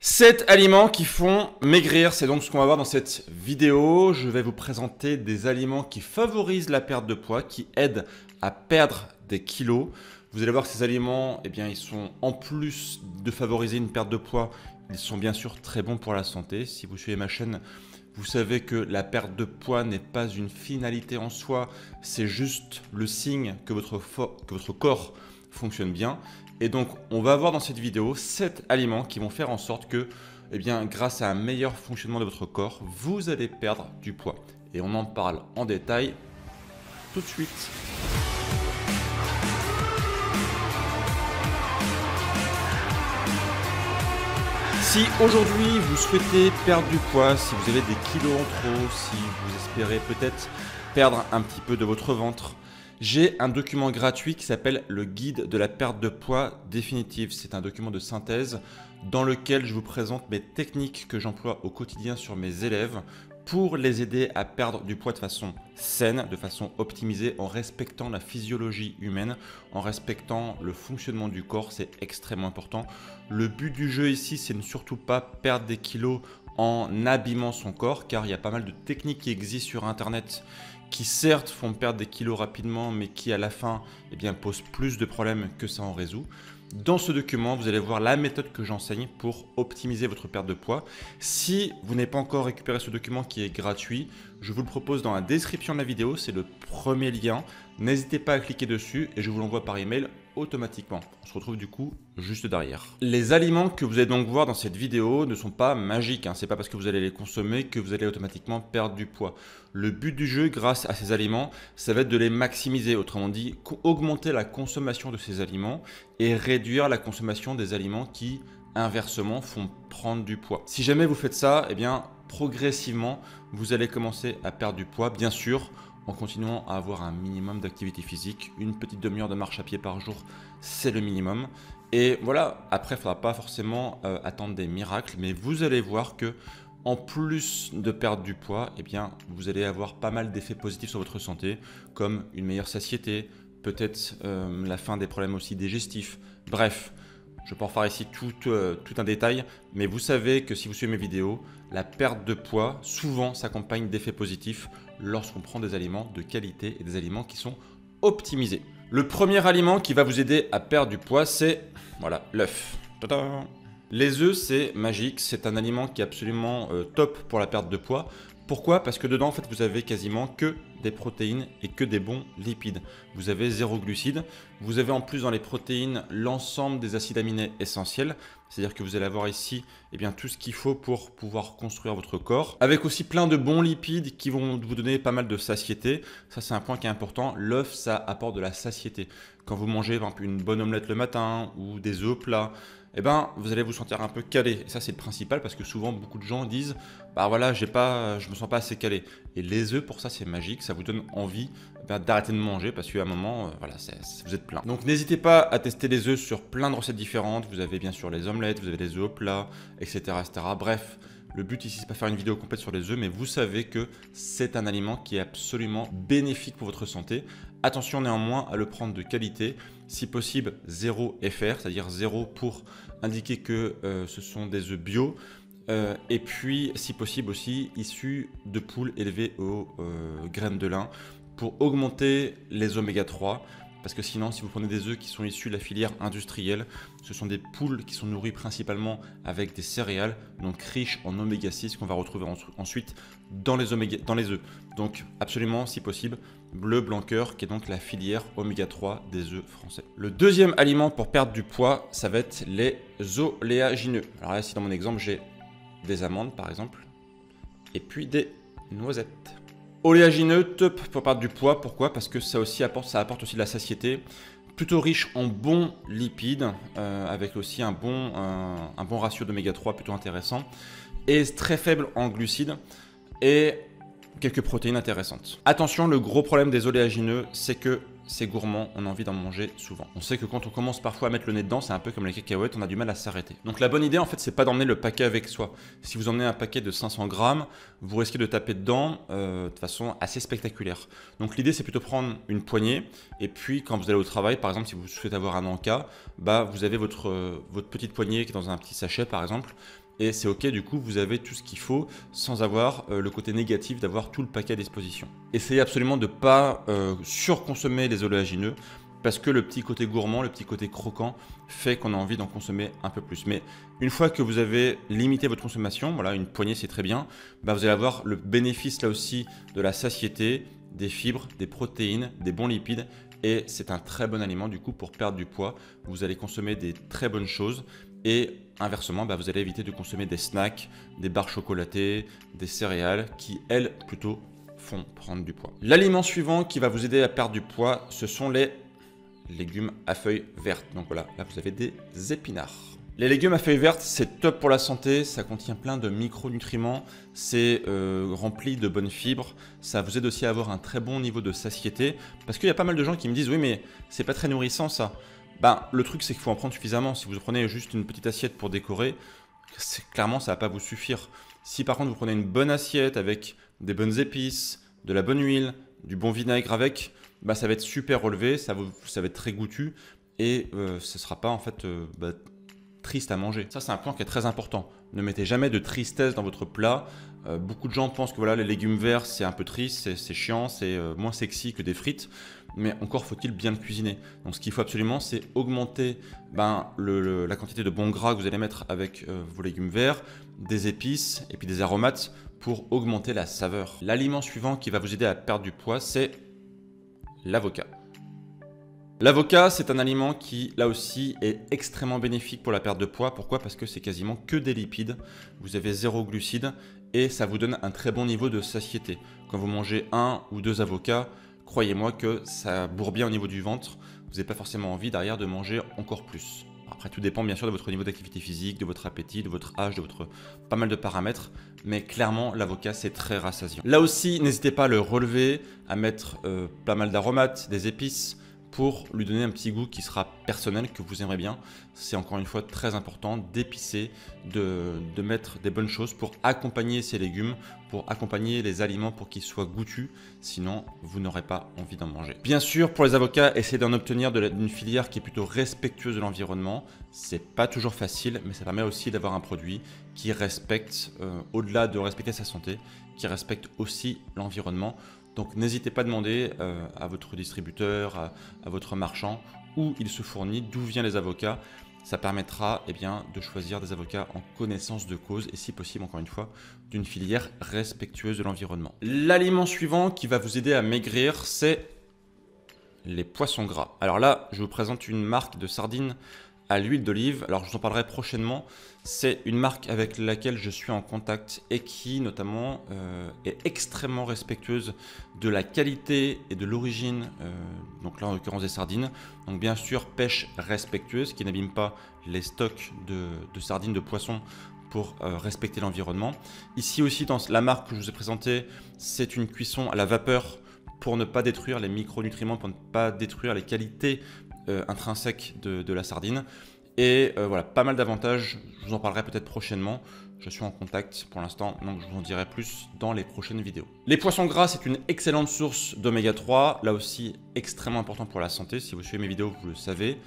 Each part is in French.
7 aliments qui font maigrir, c'est donc ce qu'on va voir dans cette vidéo. Je vais vous présenter des aliments qui favorisent la perte de poids, qui aident à perdre des kilos. Vous allez voir que ces aliments, ils sont en plus de favoriser une perte de poids, ils sont bien sûr très bons pour la santé. Si vous suivez ma chaîne, vous savez que la perte de poids n'est pas une finalité en soi, c'est juste le signe que votre corps fonctionne bien. Et donc, on va voir dans cette vidéo 7 aliments qui vont faire en sorte que, grâce à un meilleur fonctionnement de votre corps, vous allez perdre du poids. Et on en parle en détail tout de suite. Si aujourd'hui vous souhaitez perdre du poids, si vous avez des kilos en trop, si vous espérez peut-être perdre un petit peu de votre ventre, j'ai un document gratuit qui s'appelle le guide de la perte de poids définitive. C'est un document de synthèse dans lequel je vous présente mes techniques que j'emploie au quotidien sur mes élèves pour les aider à perdre du poids de façon saine, de façon optimisée, en respectant la physiologie humaine, en respectant le fonctionnement du corps. C'est extrêmement important. Le but du jeu ici, c'est de ne surtout pas perdre des kilos en abîmant son corps, car il y a pas mal de techniques qui existent sur Internet qui certes font perdre des kilos rapidement, mais qui à la fin posent plus de problèmes que ça en résout. Dans ce document, vous allez voir la méthode que j'enseigne pour optimiser votre perte de poids. Si vous n'avez pas encore récupéré ce document qui est gratuit, je vous le propose dans la description de la vidéo, c'est le premier lien. N'hésitez pas à cliquer dessus et je vous l'envoie par email automatiquement. On se retrouve du coup juste derrière. Les aliments que vous allez donc voir dans cette vidéo ne sont pas magiques. C'est pas parce que vous allez les consommer que vous allez automatiquement perdre du poids. Le but du jeu, grâce à ces aliments, ça va être de les maximiser. Autrement dit, augmenter la consommation de ces aliments et réduire la consommation des aliments qui, inversement, font prendre du poids. Si jamais vous faites ça, progressivement, vous allez commencer à perdre du poids, bien sûr, en continuant à avoir un minimum d'activité physique. Une petite demi-heure de marche à pied par jour, c'est le minimum. Et voilà, après, il ne faudra pas forcément attendre des miracles, mais vous allez voir que en plus de perdre du poids, vous allez avoir pas mal d'effets positifs sur votre santé, comme une meilleure satiété, peut-être la fin des problèmes aussi digestifs. Bref, je peux en faire ici tout un détail, mais vous savez que si vous suivez mes vidéos, la perte de poids souvent s'accompagne d'effets positifs lorsqu'on prend des aliments de qualité et des aliments qui sont optimisés. Le premier aliment qui va vous aider à perdre du poids, c'est l'œuf. Tadam! Les œufs, c'est magique, c'est un aliment qui est absolument top pour la perte de poids. Pourquoi? Parce que dedans, en fait, vous avez quasiment que des protéines et que des bons lipides. Vous avez 0 glucides. Vous avez en plus dans les protéines l'ensemble des acides aminés essentiels. C'est-à-dire que vous allez avoir ici tout ce qu'il faut pour pouvoir construire votre corps. Avec aussi plein de bons lipides qui vont vous donner pas mal de satiété. Ça, c'est un point qui est important. L'œuf, ça apporte de la satiété. Quand vous mangez par exemple une bonne omelette le matin ou des œufs plats, vous allez vous sentir un peu calé. Et ça, c'est le principal parce que souvent, beaucoup de gens disent « je me sens pas assez calé ». Et les œufs, pour ça, c'est magique. Ça vous donne envie d'arrêter de manger parce qu'à un moment, vous êtes plein. Donc, n'hésitez pas à tester les œufs sur plein de recettes différentes. Vous avez bien sûr les omelettes, vous avez les œufs au plat, etc., etc. Bref, le but ici, c'est pas faire une vidéo complète sur les œufs, mais vous savez que c'est un aliment qui est absolument bénéfique pour votre santé. Attention néanmoins à le prendre de qualité, si possible 0 FR, c'est-à-dire 0 pour indiquer que ce sont des œufs bio, et puis si possible aussi issus de poules élevées aux graines de lin pour augmenter les oméga 3. Parce que sinon, si vous prenez des œufs qui sont issus de la filière industrielle, ce sont des poules qui sont nourries principalement avec des céréales, donc riches en oméga 6 qu'on va retrouver ensuite dans les œufs. Donc absolument, si possible, bleu blanc cœur, qui est donc la filière oméga 3 des œufs français. Le deuxième aliment pour perdre du poids, ça va être les oléagineux. Alors là, ici dans mon exemple, j'ai des amandes par exemple, et puis des noisettes. Oléagineux, top pour perdre du poids. Pourquoi? Parce que ça apporte aussi de la satiété. Plutôt riche en bons lipides, avec aussi un bon ratio d'oméga 3 plutôt intéressant. Et très faible en glucides et quelques protéines intéressantes. Attention, le gros problème des oléagineux, c'est que c'est gourmand, on a envie d'en manger souvent. On sait que quand on commence parfois à mettre le nez dedans, c'est un peu comme les cacahuètes, on a du mal à s'arrêter. Donc la bonne idée en fait, c'est pas d'emmener le paquet avec soi. Si vous emmenez un paquet de 500 grammes, vous risquez de taper dedans de façon assez spectaculaire. Donc l'idée c'est plutôt prendre une poignée et puis quand vous allez au travail, par exemple si vous souhaitez avoir un encas, vous avez votre petite poignée qui est dans un petit sachet par exemple. Et c'est ok, du coup, vous avez tout ce qu'il faut sans avoir le côté négatif d'avoir tout le paquet à disposition. Essayez absolument de ne pas surconsommer les oléagineux parce que le petit côté gourmand, le petit côté croquant fait qu'on a envie d'en consommer un peu plus. Mais une fois que vous avez limité votre consommation, voilà, une poignée c'est très bien, bah vous allez avoir le bénéfice là aussi de la satiété, des fibres, des protéines, des bons lipides. Et c'est un très bon aliment du coup pour perdre du poids. Vous allez consommer des très bonnes choses et inversement, bah, vous allez éviter de consommer des snacks, des barres chocolatées, des céréales qui elles plutôt font prendre du poids. L'aliment suivant qui va vous aider à perdre du poids, ce sont les légumes à feuilles vertes. Donc voilà, là vous avez des épinards. Les légumes à feuilles vertes, c'est top pour la santé, ça contient plein de micronutriments, c'est rempli de bonnes fibres, ça vous aide aussi à avoir un très bon niveau de satiété, parce qu'il y a pas mal de gens qui me disent « oui mais c'est pas très nourrissant ça ». Ben, le truc c'est qu'il faut en prendre suffisamment, si vous prenez juste une petite assiette pour décorer, clairement ça va pas vous suffire. Si par contre vous prenez une bonne assiette avec des bonnes épices, de la bonne huile, du bon vinaigre avec, bah, ça va être super relevé, ça va être très goûtu et ce ne sera pas en fait triste à manger. Ça c'est un point qui est très important. Ne mettez jamais de tristesse dans votre plat. Beaucoup de gens pensent que voilà, les légumes verts c'est un peu triste, c'est chiant, c'est moins sexy que des frites. Mais encore faut-il bien le cuisiner. Donc ce qu'il faut absolument c'est augmenter la quantité de bons gras que vous allez mettre avec vos légumes verts, des épices et puis des aromates pour augmenter la saveur. L'aliment suivant qui va vous aider à perdre du poids c'est l'avocat. L'avocat, c'est un aliment qui, là aussi, est extrêmement bénéfique pour la perte de poids. Pourquoi? Parce que c'est quasiment que des lipides. Vous avez 0 glucides et ça vous donne un très bon niveau de satiété. Quand vous mangez 1 ou 2 avocats, croyez-moi que ça bourre bien au niveau du ventre. Vous n'avez pas forcément envie derrière de manger encore plus. Après, tout dépend bien sûr de votre niveau d'activité physique, de votre appétit, de votre âge, de votre pas mal de paramètres. Mais clairement, l'avocat, c'est très rassasiant. Là aussi, n'hésitez pas à le relever, à mettre pas mal d'aromates, des épices, pour lui donner un petit goût qui sera personnel, que vous aimerez bien. C'est encore une fois très important d'épicer, de mettre des bonnes choses pour accompagner ces légumes, pour accompagner les aliments pour qu'ils soient goûtus, sinon vous n'aurez pas envie d'en manger. Bien sûr, pour les avocats, essayez d'en obtenir d'une filière qui est plutôt respectueuse de l'environnement. C'est pas toujours facile, mais ça permet aussi d'avoir un produit qui respecte, au-delà de respecter sa santé, qui respecte aussi l'environnement. Donc n'hésitez pas à demander à votre distributeur, à votre marchand où il se fournit, d'où viennent les avocats. Ça permettra de choisir des avocats en connaissance de cause et si possible, encore une fois, d'une filière respectueuse de l'environnement. L'aliment suivant qui va vous aider à maigrir, c'est les poissons gras. Alors là, je vous présente une marque de sardines à l'huile d'olive. Alors je vous en parlerai prochainement. C'est une marque avec laquelle je suis en contact et qui notamment est extrêmement respectueuse de la qualité et de l'origine, donc là en l'occurrence des sardines. Donc bien sûr pêche respectueuse qui n'abîme pas les stocks de sardines, de poissons pour respecter l'environnement. Ici aussi dans la marque que je vous ai présentée, c'est une cuisson à la vapeur pour ne pas détruire les micronutriments, pour ne pas détruire les qualités intrinsèques de la sardine. Et voilà, pas mal d'avantages, je vous en parlerai peut-être prochainement. Je suis en contact pour l'instant, donc je vous en dirai plus dans les prochaines vidéos. Les poissons gras, c'est une excellente source d'oméga 3, là aussi extrêmement important pour la santé. Si vous suivez mes vidéos, vous le savez.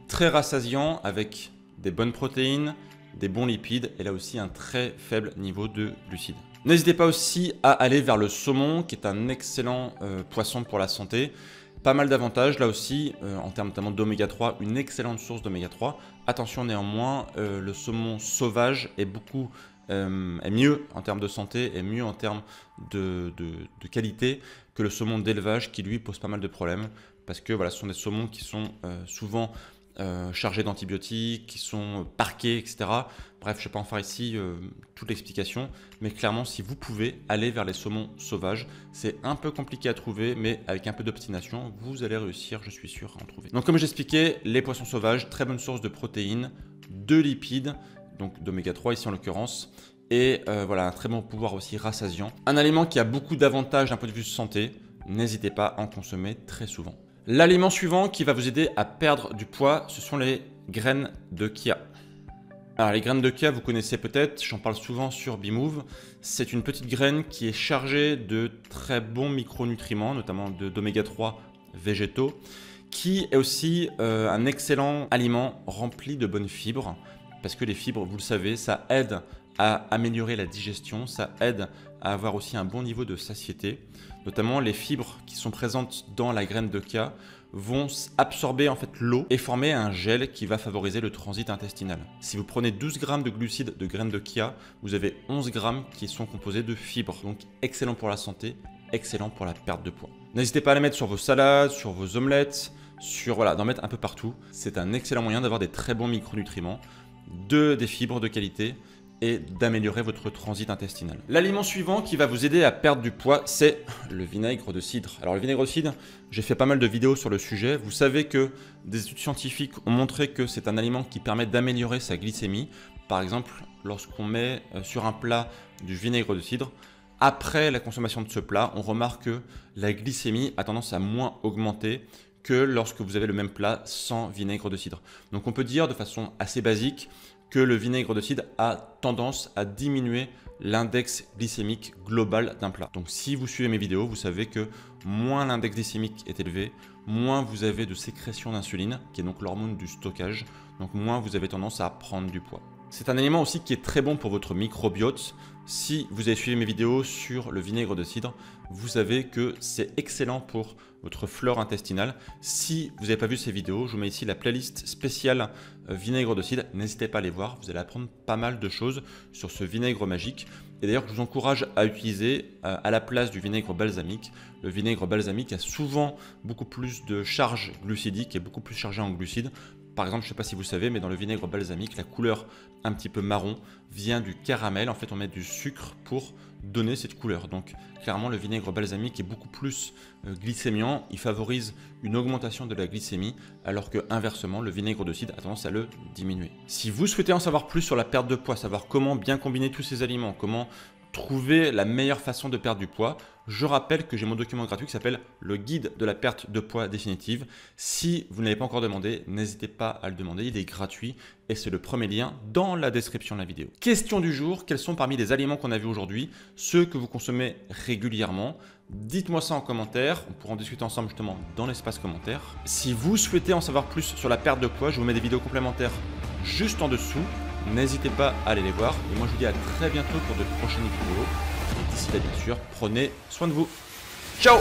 Très rassasiant avec des bonnes protéines, des bons lipides et là aussi un très faible niveau de glucides. N'hésitez pas aussi à aller vers le saumon qui est un excellent poisson pour la santé. Pas mal d'avantages là aussi en termes notamment d'oméga 3, une excellente source d'oméga 3. Attention néanmoins, le saumon sauvage est est mieux en termes de santé et mieux en termes de qualité que le saumon d'élevage qui lui pose pas mal de problèmes parce que voilà, ce sont des saumons qui sont souvent chargés d'antibiotiques, qui sont parqués, etc. Bref, je ne vais pas en faire ici toute l'explication, mais clairement, si vous pouvez aller vers les saumons sauvages, c'est un peu compliqué à trouver, mais avec un peu d'obstination, vous allez réussir, je suis sûr, à en trouver. Donc comme j'expliquais, les poissons sauvages, très bonne source de protéines, de lipides, donc d'oméga 3 ici en l'occurrence, et voilà, un très bon pouvoir aussi rassasiant. Un aliment qui a beaucoup d'avantages d'un point de vue santé, n'hésitez pas à en consommer très souvent. L'aliment suivant qui va vous aider à perdre du poids, ce sont les graines de chia. Alors les graines de chia, vous connaissez peut-être, j'en parle souvent sur Bimove. C'est une petite graine qui est chargée de très bons micronutriments, notamment d'oméga 3 végétaux, qui est aussi un excellent aliment rempli de bonnes fibres. Parce que les fibres, vous le savez, ça aide à améliorer la digestion, ça aide à avoir aussi un bon niveau de satiété. Notamment les fibres qui sont présentes dans la graine de chia vont absorber en fait l'eau et former un gel qui va favoriser le transit intestinal. Si vous prenez 12 grammes de glucides de graines de chia, vous avez 11 grammes qui sont composés de fibres. Donc excellent pour la santé, excellent pour la perte de poids. N'hésitez pas à les mettre sur vos salades, sur vos omelettes, d'en mettre un peu partout. C'est un excellent moyen d'avoir des très bons micronutriments, des fibres de qualité et d'améliorer votre transit intestinal. L'aliment suivant qui va vous aider à perdre du poids, c'est le vinaigre de cidre. Alors le vinaigre de cidre, j'ai fait pas mal de vidéos sur le sujet. Vous savez que des études scientifiques ont montré que c'est un aliment qui permet d'améliorer sa glycémie. Par exemple, lorsqu'on met sur un plat du vinaigre de cidre, après la consommation de ce plat, on remarque que la glycémie a tendance à moins augmenter que lorsque vous avez le même plat sans vinaigre de cidre. Donc on peut dire de façon assez basique que le vinaigre de cidre a tendance à diminuer l'index glycémique global d'un plat. Donc si vous suivez mes vidéos, vous savez que moins l'index glycémique est élevé, moins vous avez de sécrétion d'insuline, qui est donc l'hormone du stockage, donc moins vous avez tendance à prendre du poids. C'est un aliment aussi qui est très bon pour votre microbiote. Si vous avez suivi mes vidéos sur le vinaigre de cidre, vous savez que c'est excellent pour votre flore intestinale. Si vous n'avez pas vu ces vidéos, je vous mets ici la playlist spéciale vinaigre de cidre. N'hésitez pas à les voir, vous allez apprendre pas mal de choses sur ce vinaigre magique. Et d'ailleurs, je vous encourage à utiliser à la place du vinaigre balsamique. Le vinaigre balsamique a souvent beaucoup plus de charge glucidique et beaucoup plus chargé en glucides. Par exemple, je ne sais pas si vous savez, mais dans le vinaigre balsamique, la couleur un petit peu marron vient du caramel. En fait, on met du sucre pour donner cette couleur. Donc, clairement, le vinaigre balsamique est beaucoup plus glycémiant. Il favorise une augmentation de la glycémie, alors que inversement, le vinaigre de cidre a tendance à le diminuer. Si vous souhaitez en savoir plus sur la perte de poids, savoir comment bien combiner tous ces aliments, comment trouver la meilleure façon de perdre du poids, je rappelle que j'ai mon document gratuit qui s'appelle le guide de la perte de poids définitive. Si vous ne l'avez pas encore demandé, n'hésitez pas à le demander, il est gratuit et c'est le premier lien dans la description de la vidéo. Question du jour, quels sont parmi les aliments qu'on a vus aujourd'hui ceux que vous consommez régulièrement? Dites-moi ça en commentaire, on pourra en discuter ensemble justement dans l'espace commentaire. Si vous souhaitez en savoir plus sur la perte de poids, je vous mets des vidéos complémentaires juste en dessous. N'hésitez pas à aller les voir. Et moi, je vous dis à très bientôt pour de prochaines vidéos. Et d'ici là, bien sûr, prenez soin de vous. Ciao!